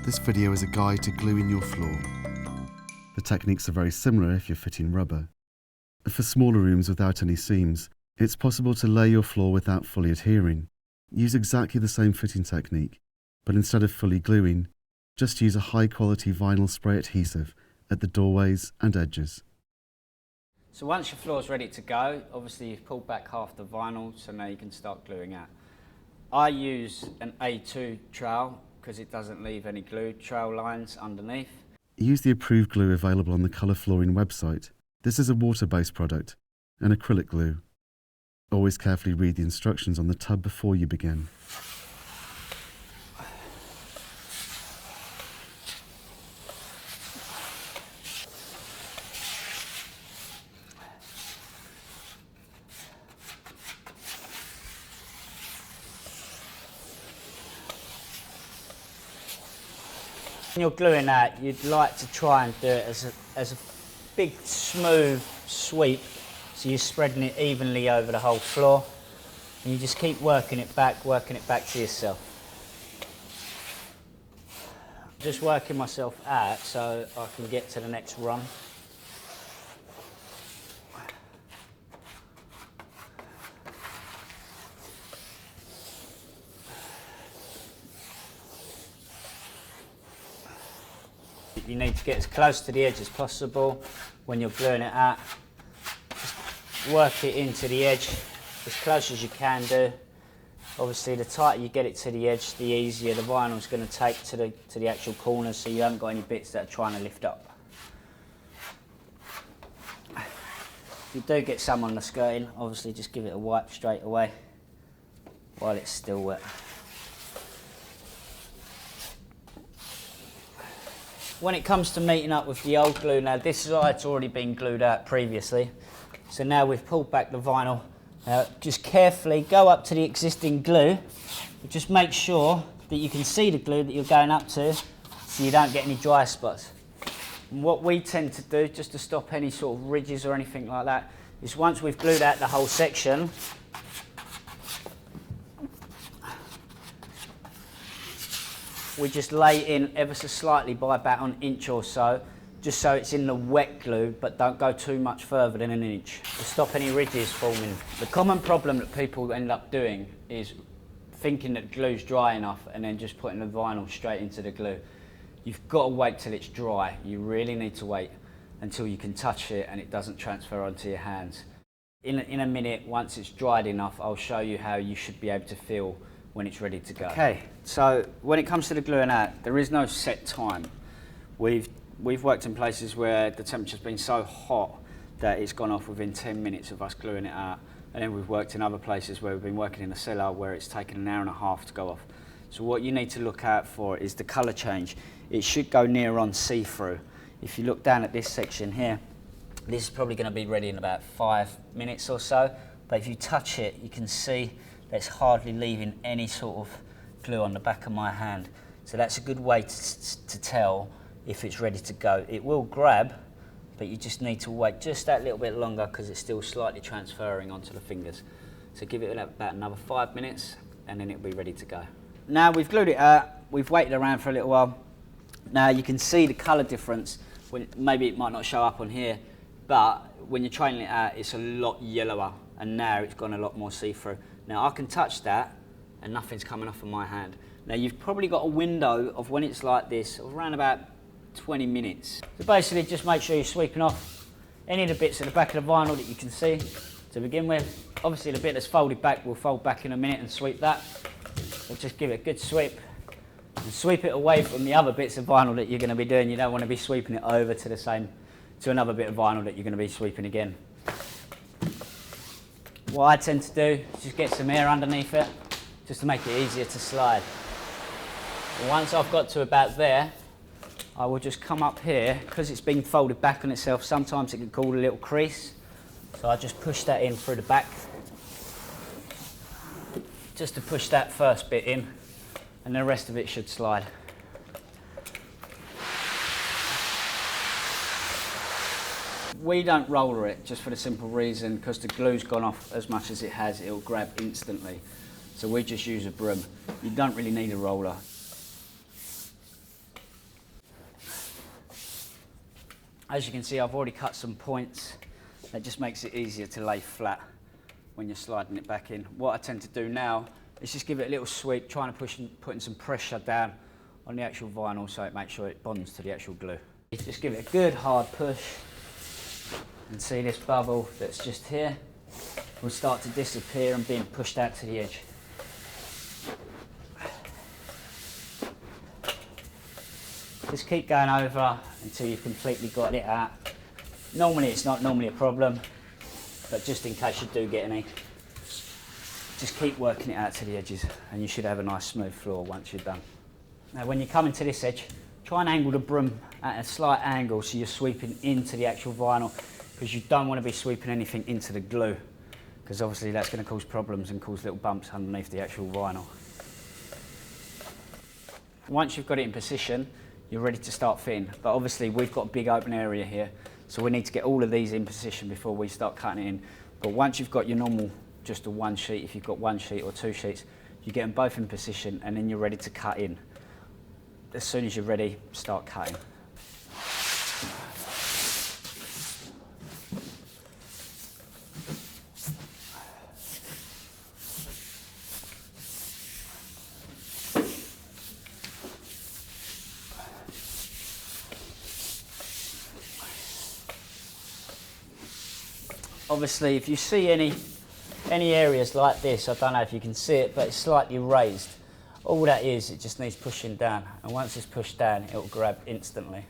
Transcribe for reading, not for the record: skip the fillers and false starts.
This video is a guide to gluing your floor. The techniques are very similar if you're fitting rubber. For smaller rooms without any seams, it's possible to lay your floor without fully adhering. Use exactly the same fitting technique, but instead of fully gluing, just use a high-quality vinyl spray adhesive at the doorways and edges. So once your floor is ready to go, obviously you've pulled back half the vinyl, so now you can start gluing out. I use an A2 trowel because it doesn't leave any glue trail lines underneath. Use the approved glue available on the Colour Flooring website. This is a water-based product, an acrylic glue. Always carefully read the instructions on the tub before you begin. When you're gluing that, you'd like to try and do it as a big smooth sweep, so you're spreading it evenly over the whole floor, and you just keep working it back to yourself. Just working myself out so I can get to the next rung. You need to get as close to the edge as possible when you're gluing it out. Just work it into the edge as close as you can do. Obviously, the tighter you get it to the edge, the easier the vinyl is going to take to the actual corners, so you haven't got any bits that are trying to lift up. If you do get some on the skirting, obviously just give it a wipe straight away while it's still wet. When it comes to meeting up with the old glue, now this side's already been glued out previously, so now we've pulled back the vinyl. Just carefully go up to the existing glue, but just make sure that you can see the glue that you're going up to so you don't get any dry spots. And what we tend to do, just to stop any sort of ridges or anything like that, is once we've glued out the whole section, we just lay in ever so slightly by about an inch or so, just so it's in the wet glue, but don't go too much further than an inch to stop any ridges forming. The common problem that people end up doing is thinking that glue's dry enough and then just putting the vinyl straight into the glue. You've got to wait till it's dry. You really need to wait until you can touch it and it doesn't transfer onto your hands. In a minute, once it's dried enough, I'll show you how you should be able to feel when it's ready to go. Okay, so when it comes to the gluing out, there is no set time. We've worked in places where the temperature's been so hot that it's gone off within 10 minutes of us gluing it out. And then we've worked in other places where we've been working in the cellar where it's taken an hour and a half to go off. So what you need to look out for is the colour change. It should go near on see-through. If you look down at this section here, this is probably going to be ready in about 5 minutes or so. But if you touch it, you can see that's hardly leaving any sort of glue on the back of my hand. So that's a good way to tell if it's ready to go. It will grab, but you just need to wait just that little bit longer because it's still slightly transferring onto the fingers. So give it about another 5 minutes and then it'll be ready to go. Now we've glued it out, we've waited around for a little while. Now you can see the colour difference. Maybe it might not show up on here, but when you're training it out, it's a lot yellower, and now it's gone a lot more see-through. Now I can touch that and nothing's coming off of my hand. Now you've probably got a window of when it's like this of around about 20 minutes. So basically just make sure you're sweeping off any of the bits at the back of the vinyl that you can see to begin with. Obviously the bit that's folded back will fold back in a minute and sweep that. So just give it a good sweep and sweep it away from the other bits of vinyl that you're going to be doing. You don't want to be sweeping it over to another bit of vinyl that you're going to be sweeping again. What I tend to do is just get some air underneath it, just to make it easier to slide. And once I've got to about there, I will just come up here, because it's been folded back on itself, sometimes it can cause a little crease. So I just push that in through the back, just to push that first bit in, and the rest of it should slide. We don't roller it just for the simple reason because the glue's gone off as much as it has, it'll grab instantly. So we just use a broom. You don't really need a roller. As you can see, I've already cut some points. That just makes it easier to lay flat when you're sliding it back in. What I tend to do now is just give it a little sweep, trying to putting some pressure down on the actual vinyl so it makes sure it bonds to the actual glue. Just give it a good hard push, and see this bubble that's just here will start to disappear and being pushed out to the edge. Just keep going over until you've completely got it out. Normally it's not normally a problem, but just in case you do get any, just keep working it out to the edges and you should have a nice smooth floor once you're done. Now when you come into this edge, try and angle the broom at a slight angle so you're sweeping into the actual vinyl, because you don't want to be sweeping anything into the glue, because obviously that's going to cause problems and cause little bumps underneath the actual vinyl. Once you've got it in position, you're ready to start fitting, but obviously we've got a big open area here, so we need to get all of these in position before we start cutting it in. But once you've got your normal, just a one sheet, if you've got one sheet or two sheets, you get them both in position and then you're ready to cut in. As soon as you're ready, start cutting. Obviously, if you see any areas like this, I don't know if you can see it, but it's slightly raised. All that is, it just needs pushing down, and once it's pushed down, it will grab instantly.